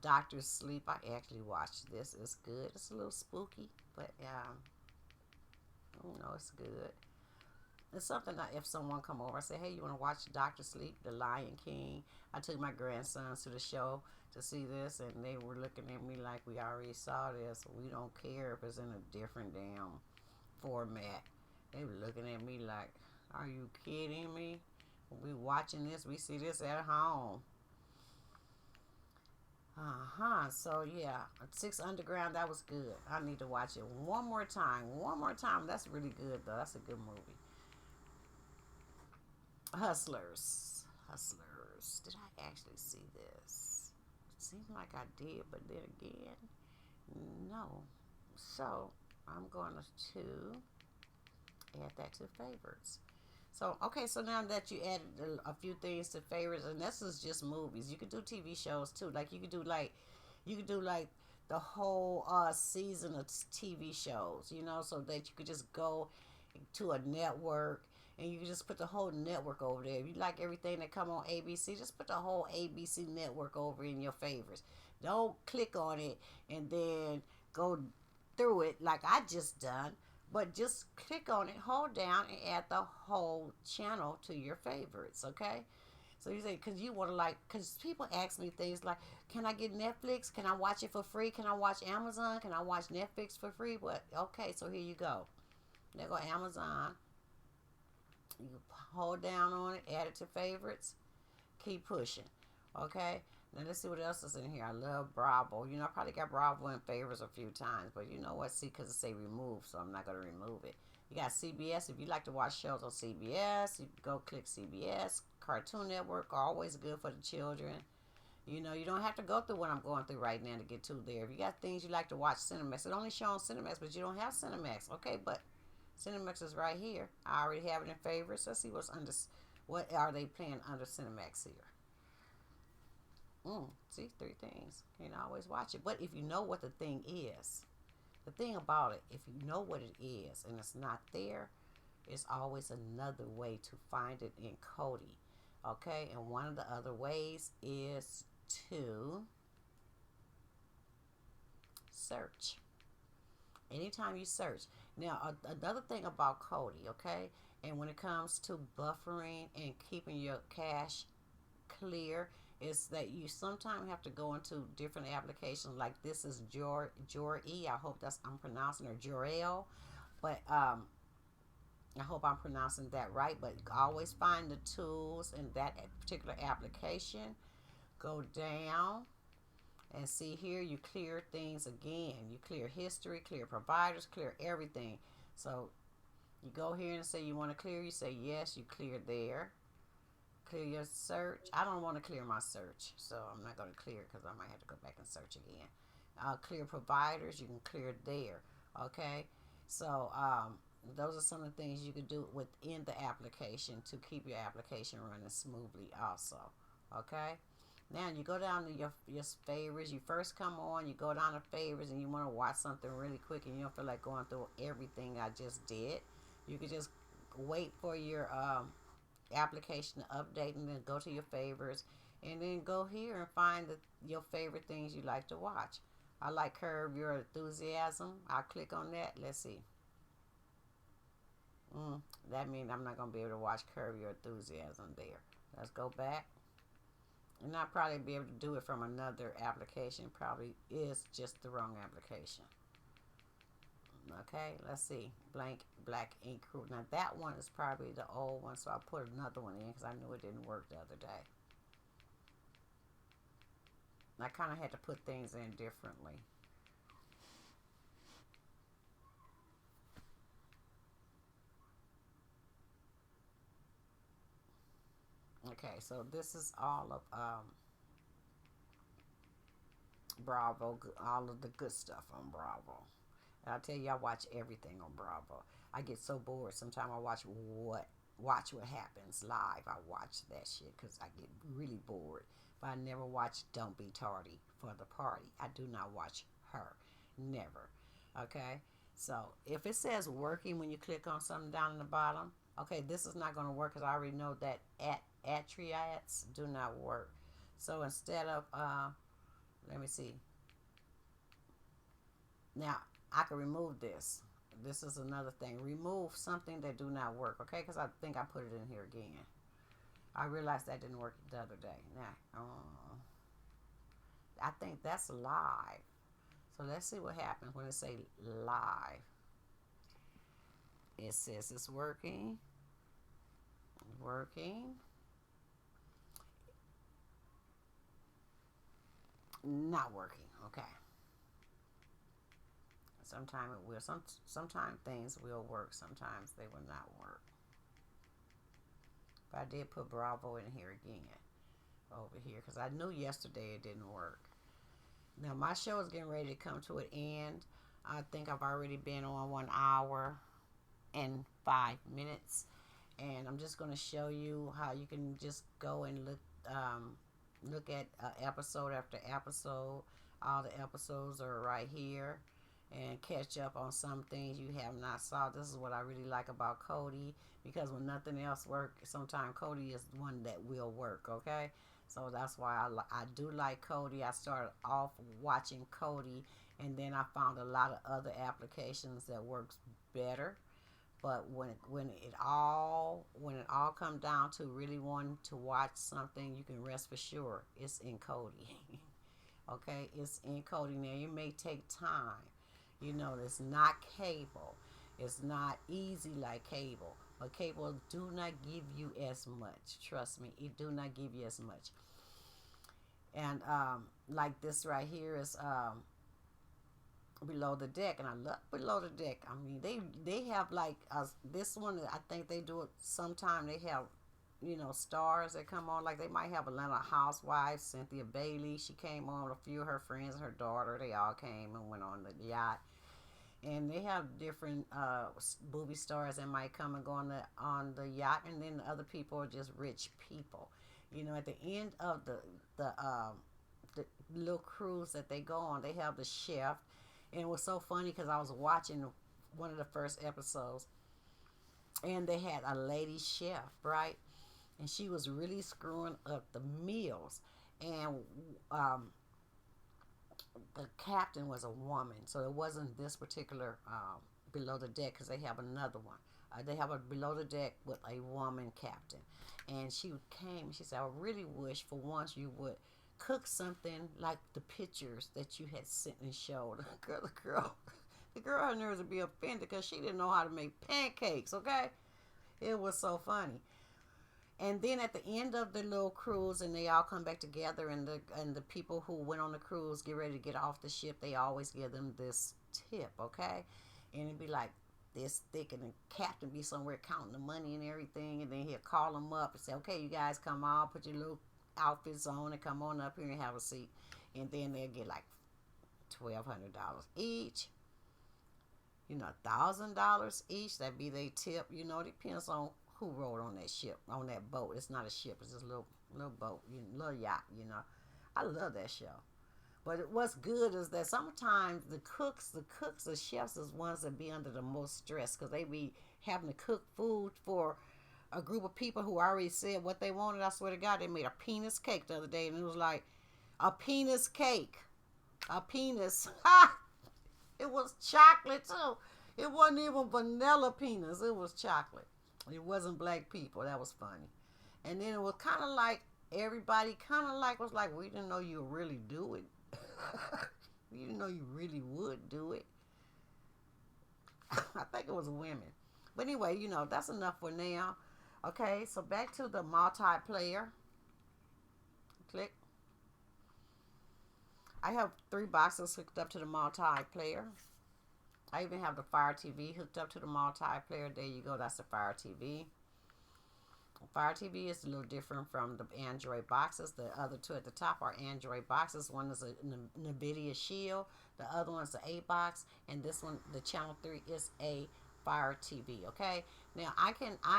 Doctor Sleep. I actually watched this. It's good. It's a little spooky, but you know, it's good. It's something that if someone come over, I say, hey, you want to watch Doctor Sleep, The Lion King? I took my grandsons to the show to see this, and they were looking at me like we already saw this. We don't care if it's in a different damn format. They were looking at me like, are you kidding me? We watching this. We see this at home. So yeah, Six Underground. That was good. I need to watch it one more time. One more time. That's really good though. That's a good movie. Hustlers. Hustlers. Did I actually see this? It seemed like I did, but then again, no. So I'm going to add that to favorites. So okay, so now that you added a few things to favorites, and this is just movies. You could do TV shows too. Like you could do like the whole season of TV shows. You know, so that you could just go to a network and you can just put the whole network over there. If you like everything that come on ABC, just put the whole ABC network over in your favorites. Don't click on it and then go through it like I just done. But just click on it, hold down, and add the whole channel to your favorites, okay? So you say, because you want to like, because people ask me things like, can I get Netflix? Can I watch it for free? Can I watch Amazon? Can I watch Netflix for free? But okay, so here you go. There go Amazon. You hold down on it, add it to favorites, keep pushing. Okay? Now let's see what else is in here. I love Bravo. You know, I probably got Bravo in favorites a few times, but you know what? See, because it say remove, so I'm not going to remove it. You got CBS. If you like to watch shows on CBS, you go click CBS. Cartoon Network, always good for the children. You know, you don't have to go through what I'm going through right now to get to there. If you got things you like to watch, Cinemax. It only shows on Cinemax, but you don't have Cinemax. Okay, but Cinemax is right here. I already have it in favorites. Let's see what's under. What are they playing under Cinemax here? See, three things. Can't always watch it. But if you know what the thing is, the thing about it, if you know what it is and it's not there, it's always another way to find it in Kodi. Okay? And one of the other ways is to search. Anytime you search. Now, another thing about Kodi, okay? And when it comes to buffering and keeping your cache clear, is that you sometimes have to go into different applications. Like this is Jor-E. I hope that's I'm pronouncing, or Jorel, but I hope I'm pronouncing that right. But always find the tools in that particular application. Go down and see here. You clear things again. You clear history, clear providers, clear everything. So you go here and say you want to clear. You say yes. You clear there. Clear your search. I don't want to clear my search, so I'm not going to clear it because I might have to go back and search again. Clear providers, you can clear there. Okay, so those are some of the things you can do within the application to keep your application running smoothly. Also, okay. Now you go down to your favorites. You first come on, you go down to favorites, and you want to watch something really quick, and you don't feel like going through everything I just did. You can just wait for your application to update and then go to your favorites and then go here and find your favorite things you like to watch. I like Curb Your Enthusiasm. I'll click on that. Let's see. That means I'm not going to be able to watch Curb Your Enthusiasm there. Let's go back. And I'll probably be able to do it from another application. Probably is just the wrong application. Okay, let's see. Black Ink Crew. Now that one is probably the old one, so I put another one in because I knew it didn't work the other day. I kind of had to put things in differently. Okay, so this is all of Bravo, all of the good stuff on Bravo. And I tell you, I watch everything on Bravo. I get so bored. Sometimes I watch what happens live. I watch that shit because I get really bored. But I never watch Don't Be Tardy for the Party. I do not watch her. Never. Okay? So if it says working when you click on something down in the bottom, okay, this is not going to work because I already know that attriats do not work. So instead of, let me see. Now, I can remove this. This is another thing. Remove something that do not work, okay? Because I think I put it in here again. I realized that didn't work the other day. Now, I think that's live. So let's see what happens when it say live. It says it's working. Working. Not working. Okay. Sometimes it will. Sometimes things will work. Sometimes they will not work. But I did put Bravo in here again. Over here. Because I knew yesterday it didn't work. Now my show is getting ready to come to an end. I think I've already been on 1 hour and 5 minutes. And I'm just going to show you how you can just go and look at episode after episode. All the episodes are right here. And catch up on some things you have not saw. This is what I really like about Cody, because when nothing else works, sometimes Cody is one that will work, okay? So that's why I do like Cody. I started off watching Cody, and then I found a lot of other applications that works better. But when it all comes down to really wanting to watch something, you can rest for sure it's in Cody. Okay, it's in Cody. Now it may take time. You know, it's not cable. It's not easy like cable. But cable do not give you as much. Trust me, it do not give you as much. And like this right here is Below the Deck, and I love Below the Deck. I mean, they have like this one. I think they do it sometime. They have, you know, stars that come on. Like they might have Atlanta Housewives, Cynthia Bailey. She came on. A few of her friends and her daughter. They all came and went on the yacht. And they have different movie stars that might come and go on the yacht, and then the other people are just rich people. You know, at the end of the little cruise that they go on, they have the chef, and it was so funny because I was watching one of the first episodes, and they had a lady chef, right, and she was really screwing up the meals, and the captain was a woman, so it wasn't this particular Below the Deck, because they have another one. They have a Below the Deck with a woman captain, and she came and she said, I really wish for once you would cook something like the pictures that you had sent and showed. The girl had nerves to be offended because she didn't know how to make pancakes. Okay, it was so funny. And then at the end of the little cruise, and they all come back together, and the people who went on the cruise get ready to get off the ship, they always give them this tip, okay? And it'd be like this thick, and the captain be somewhere counting the money and everything, and then he'll call them up and say, okay, you guys come on, put your little outfits on, and come on up here and have a seat. And then they'll get like $1,200 each, you know, $1,000 each. That'd be their tip. You know, it depends on who rode on that ship, on that boat. It's not a ship, it's just a little boat, little yacht, you know. I love that show. But what's good is that sometimes the chefs is ones that be under the most stress, because they be having to cook food for a group of people who already said what they wanted. I swear to God, they made a penis cake the other day, and it was like a penis cake. A penis. Ha! It was chocolate too. It wasn't even vanilla penis. It was chocolate. It wasn't black people. That was funny. And then it was kind of like everybody kind of like was like, we didn't know you would really do it. We didn't know you really would do it. I think it was women. But anyway, you know, that's enough for now. Okay, so back to the multiplayer. Click. I have 3 boxes hooked up to the multiplayer. I even have the Fire TV hooked up to the multiplayer. There you go. That's the Fire TV. Fire TV is a little different from the Android boxes. The other two at the top are Android boxes. One is a NVIDIA Shield. The other one is the A box, and this one, the Channel 3, is a Fire TV. Okay. Now I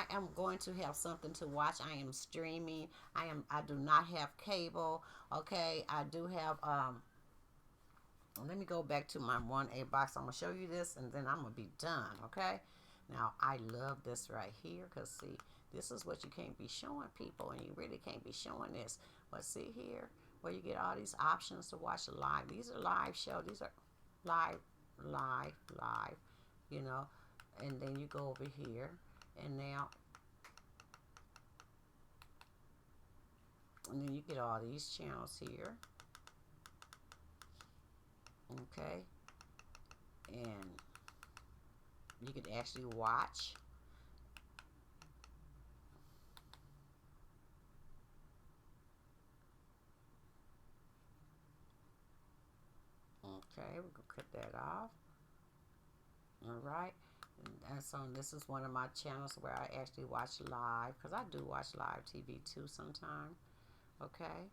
am going to have something to watch. I am streaming. I do not have cable. Okay. I do have Let me go back to my 1A box. I'm gonna show you this, and then I'm gonna be done. Okay. Now I love this right here, because see, this is what you can't be showing people, and you really can't be showing this. But see here, where you get all these options to watch live. These are live shows. These are live, live. You know, and then you go over here, and now, and then you get all these channels here. Okay, and you can actually watch. Okay, we're gonna cut that off. All right, and so this is one of my channels where I actually watch live, because I do watch live TV too sometimes. Okay.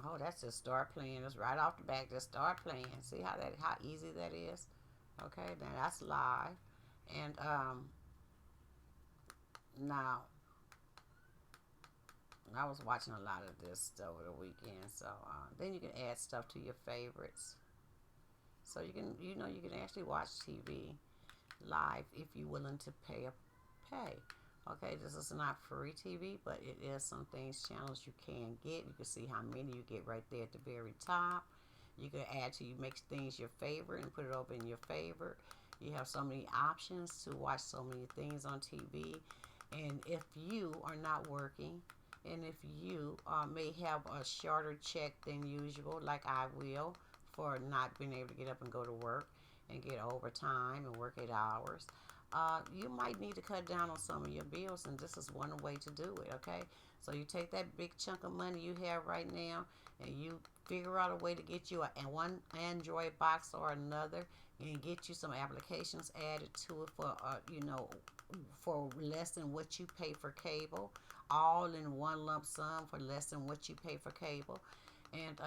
Oh, that's just start playing. It's right off the back. Just start playing. See how easy that is. Okay, now that's live, and now I was watching a lot of this over the weekend. So then you can add stuff to your favorites. So you can, you can actually watch TV live if you're willing to pay. Okay, this is not free TV, but it is some things, channels you can get. You can see how many you get right there at the very top. You can add to, you make things your favorite and put it over in your favorite. You have so many options to watch so many things on TV. And if you are not working, and if you may have a shorter check than usual, like I will, for not being able to get up and go to work and get overtime and work 8 hours, you might need to cut down on some of your bills, and this is one way to do it. Okay, so you take that big chunk of money you have right now, and you figure out a way to get you one Android box or another, and get you some applications added to it for for less than what you pay for cable, all in one lump sum for less than what you pay for cable, and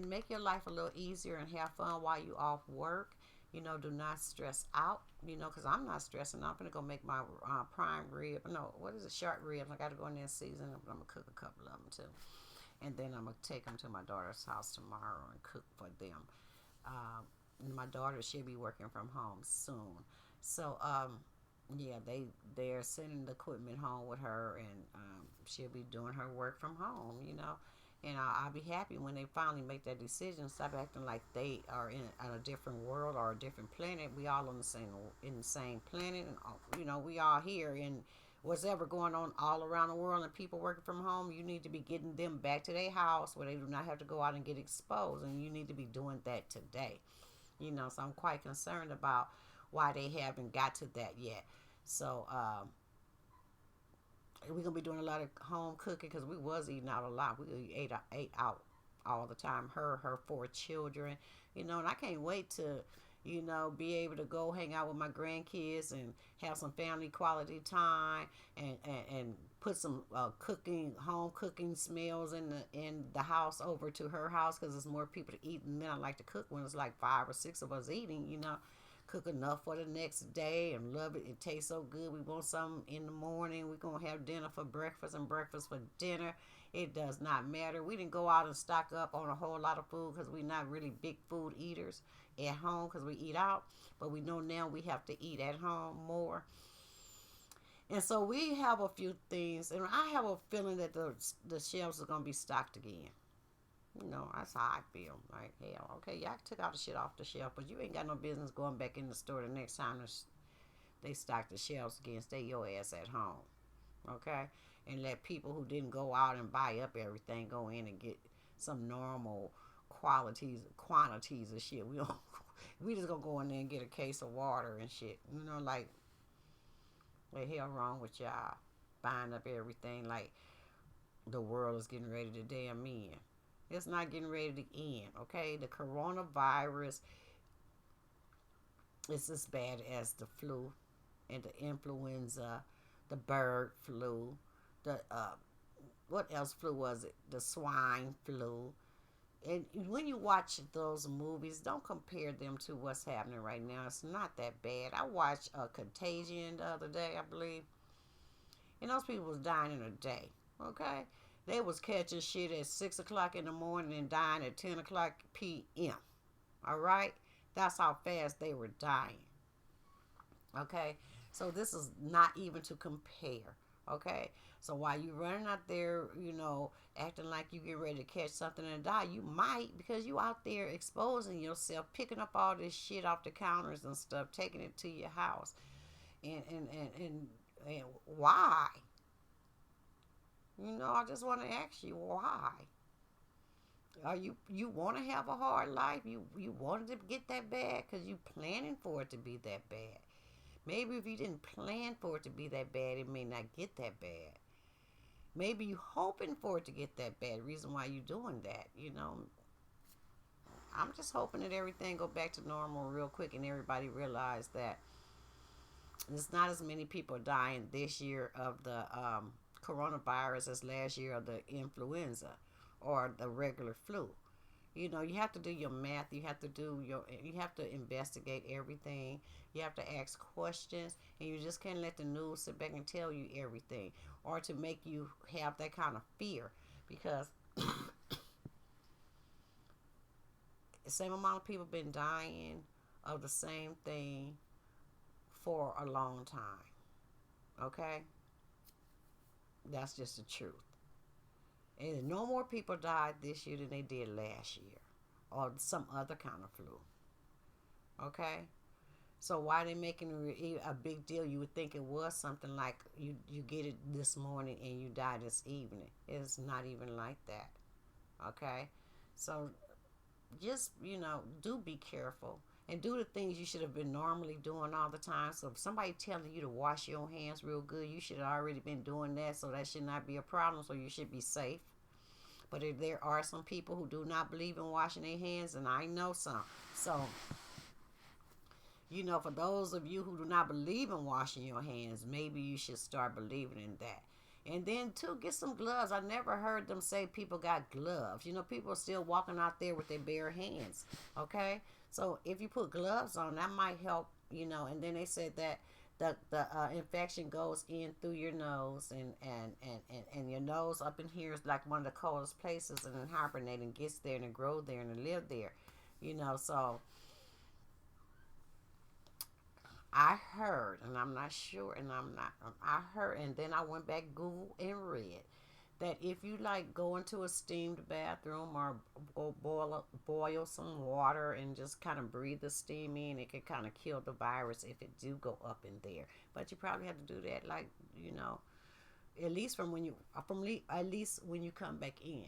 make your life a little easier and have fun while you off work. Do not stress out, because I'm not stressing. I'm going to go make my prime rib. No, what is it? Short ribs. I got to go in there and season them. I'm going to cook a couple of them too. And then I'm going to take them to my daughter's house tomorrow and cook for them. My daughter, she'll be working from home soon. So, yeah, they're sending the equipment home with her, and she'll be doing her work from home. And I'll be happy when they finally make that decision. Stop acting like they are in a different world or a different planet. We all on in the same planet, and we all here. And what's ever going on all around the world, and people working from home, you need to be getting them back to their house where they do not have to go out and get exposed. And you need to be doing that today. So I'm quite concerned about why they haven't got to that yet. So we're gonna be doing a lot of home cooking, because we was eating out a lot. We ate out all the time. Her 4 children, and I can't wait to, be able to go hang out with my grandkids and have some family quality time, and put some home cooking smells in the house over to her house, because there's more people to eat, and then I like to cook when it's like 5 or 6 of us eating. Cook enough for the next day and love it. It tastes so good. We want something in the morning. We're going to have dinner for breakfast and breakfast for dinner. It does not matter. We didn't go out and stock up on a whole lot of food, because we're not really big food eaters at home, because we eat out. But we know now we have to eat at home more. And so we have a few things. And I have a feeling that the shelves are going to be stocked again. That's how I feel. Like, hell, okay, y'all took all the shit off the shelf, but you ain't got no business going back in the store the next time they stock the shelves again. Stay your ass at home, okay? And let people who didn't go out and buy up everything go in and get some normal quantities of shit. We just gonna go in there and get a case of water and shit. Like, what the hell wrong with y'all buying up everything like the world is getting ready to damn end? It's not getting ready to end, okay? The coronavirus is as bad as the flu and the influenza, the bird flu, the what else flu was it? The swine flu. And when you watch those movies, don't compare them to what's happening right now. It's not that bad. I watched Contagion the other day, I believe, and those people was dying in a day. Okay, they was catching shit at 6 o'clock in the morning and dying at 10 o'clock p.m. All right, that's how fast they were dying. Okay, so this is not even to compare. Okay, so while you running out there, acting like you get ready to catch something and die, you might, because you out there exposing yourself, picking up all this shit off the counters and stuff, taking it to your house, and why? I just want to ask you why. Are you want to have a hard life? You wanted to get that bad because you planning for it to be that bad. Maybe if you didn't plan for it to be that bad, it may not get that bad. Maybe you hoping for it to get that bad. Reason why you doing that. I'm just hoping that everything go back to normal real quick and everybody realize that there's not as many people dying this year of the coronavirus as last year of the influenza or the regular flu. You have to do your math. You have to investigate everything. You have to ask questions, and you just can't let the news sit back and tell you everything, or to make you have that kind of fear, because the same amount of people been dying of the same thing for a long time. Okay, that's just the truth. And no more people died this year than they did last year, or some other kind of flu. Okay, so why they making a big deal? You would think it was something like you get it this morning and you die this evening. It's not even like that. Okay, so just do be careful and do the things you should have been normally doing all the time. So if somebody telling you to wash your hands real good, you should have already been doing that, so that should not be a problem. So you should be safe. But if there are some people who do not believe in washing their hands, and I know some. So, for those of you who do not believe in washing your hands, maybe you should start believing in that. And then, too, get some gloves. I never heard them say people got gloves. People are still walking out there with their bare hands. Okay? So, if you put gloves on, that might help, And then they said that the infection goes in through your nose, and your nose up in here is like one of the coldest places, and then hibernate and gets there and it grow there and it live there. So I heard, and I'm not sure, and I heard, and then I went back Google and read that if you like go into a steamed bathroom or go boil some water and just kind of breathe the steam in, it can kind of kill the virus if it do go up in there. But you probably have to do that, like, at least at least when you come back in.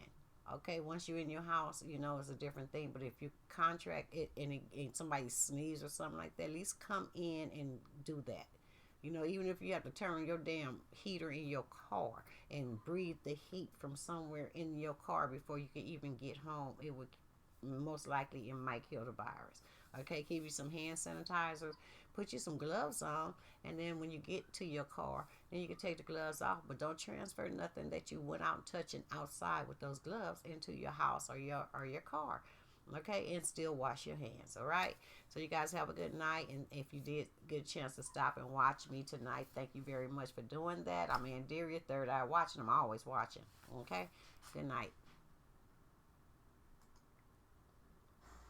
Okay, once you're in your house, it's a different thing. But if you contract it and somebody sneeze or something like that, at least come in and do that. Even if you have to turn your damn heater in your car and breathe the heat from somewhere in your car before you can even get home, it would most likely, it might kill the virus. Okay, give you some hand sanitizers, put you some gloves on, and then when you get to your car, then you can take the gloves off, but don't transfer nothing that you went out touching outside with those gloves into your house or your car. Okay, and still wash your hands. All right, so you guys have a good night, and if you did get a chance to stop and watch me tonight, thank you very much for doing that. I'm AnderiYah, Third Eye Watching. I'm always watching. Okay, good night.